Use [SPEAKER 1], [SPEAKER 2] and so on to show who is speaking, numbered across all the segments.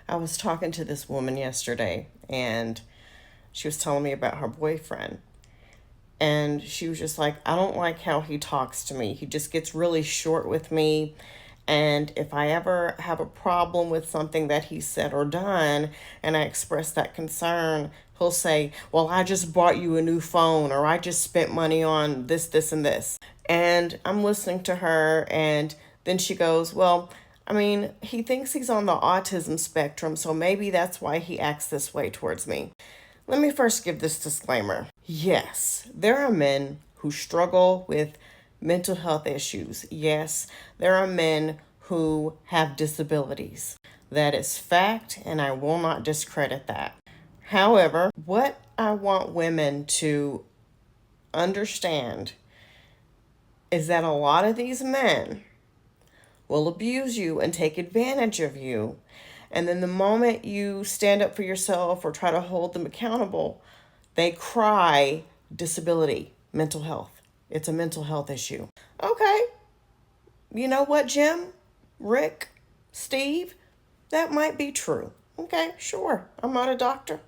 [SPEAKER 1] I was talking to this woman yesterday, and she was telling me about her boyfriend. And she was just like, I don't like how he talks to me. He just gets really short with me. And if I ever have a problem with something that he said or done, and I express that concern, he'll say, well, I just bought you a new phone, or I just spent money on this, this, and this. And I'm listening to her, and then she goes, well, I mean, he thinks he's on the autism spectrum, so maybe that's why he acts this way towards me. Let me first give this disclaimer. Yes, there are men who struggle with mental health issues. Yes, there are men who have disabilities. That is fact, and I will not discredit that. However, what I want women to understand is that a lot of these men will abuse you and take advantage of you. And then the moment you stand up for yourself or try to hold them accountable, they cry disability, mental health. It's a mental health issue. Okay. You know what, Jim, Rick, Steve? That might be true. Okay, sure. I'm not a doctor.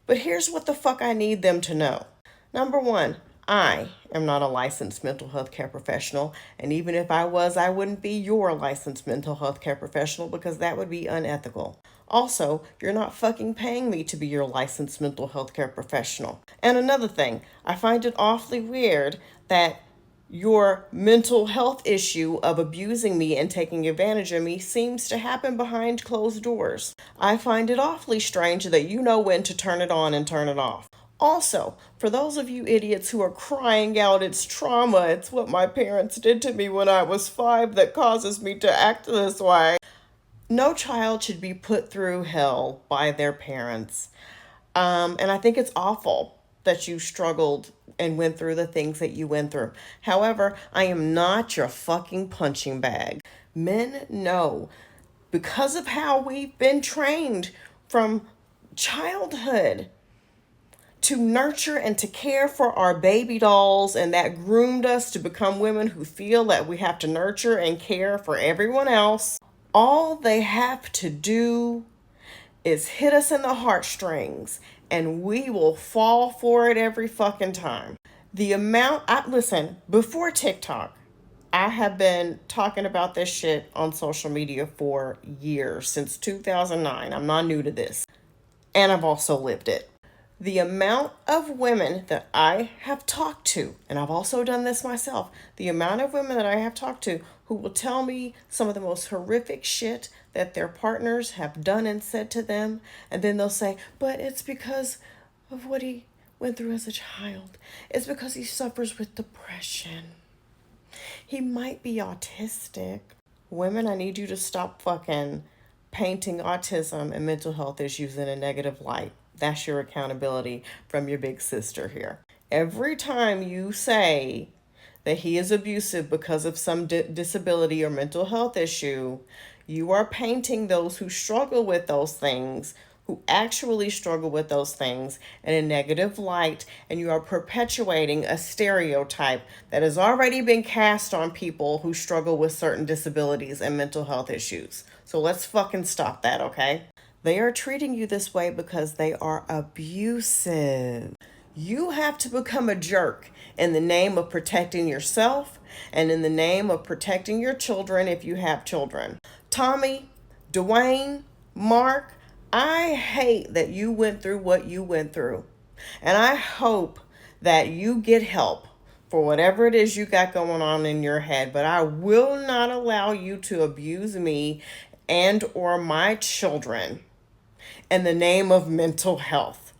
[SPEAKER 1] But here's what the fuck I need them to know. Number one, I am not a licensed mental health care professional. And even if I was, I wouldn't be your licensed mental health care professional because that would be unethical. Also, you're not fucking paying me to be your licensed mental health care professional. And another thing, I find it awfully weird that your mental health issue of abusing me and taking advantage of me seems to happen behind closed doors. I find it awfully strange that you know when to turn it on and turn it off. Also, for those of you idiots who are crying out, it's trauma, it's what my parents did to me when I was 5 that causes me to act this way. No child should be put through hell by their parents. And I think it's awful that you struggled and went through the things that you went through. However, I am not your fucking punching bag. Men know, because of how we've been trained from childhood to nurture and to care for our baby dolls, and that groomed us to become women who feel that we have to nurture and care for everyone else. All they have to do is hit us in the heartstrings, and we will fall for it every fucking time. Listen, before TikTok, I have been talking about this shit on social media for years, since 2009. I'm not new to this. And I've also lived it. The amount of women that I have talked to, and I've also done this myself, the amount of women that I have talked to who will tell me some of the most horrific shit that their partners have done and said to them, and then they'll say, but it's because of what he went through as a child. It's because he suffers with depression. He might be autistic. Women, I need you to stop fucking painting autism and mental health issues in a negative light. That's your accountability from your big sister here. Every time you say that he is abusive because of some disability or mental health issue, you are painting those who struggle with those things, who actually struggle with those things, in a negative light, and you are perpetuating a stereotype that has already been cast on people who struggle with certain disabilities and mental health issues. So let's fucking stop that, okay? They are treating you this way because they are abusive. You have to become a jerk in the name of protecting yourself and in the name of protecting your children if you have children. Tommy, Dwayne, Mark, I hate that you went through what you went through. And I hope that you get help for whatever it is you got going on in your head. But I will not allow you to abuse me and or my children in the name of mental health.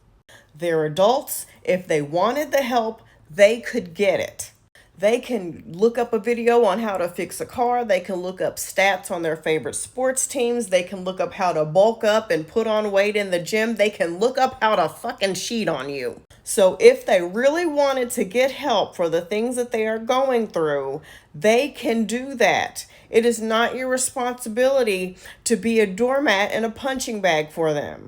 [SPEAKER 1] They're adults. If they wanted the help, they could get it. They can look up a video on how to fix a car. They can look up stats on their favorite sports teams. They can look up how to bulk up and put on weight in the gym. They can look up how to fucking cheat on you. So if they really wanted to get help for the things that they are going through, they can do that. It is not your responsibility to be a doormat and a punching bag for them.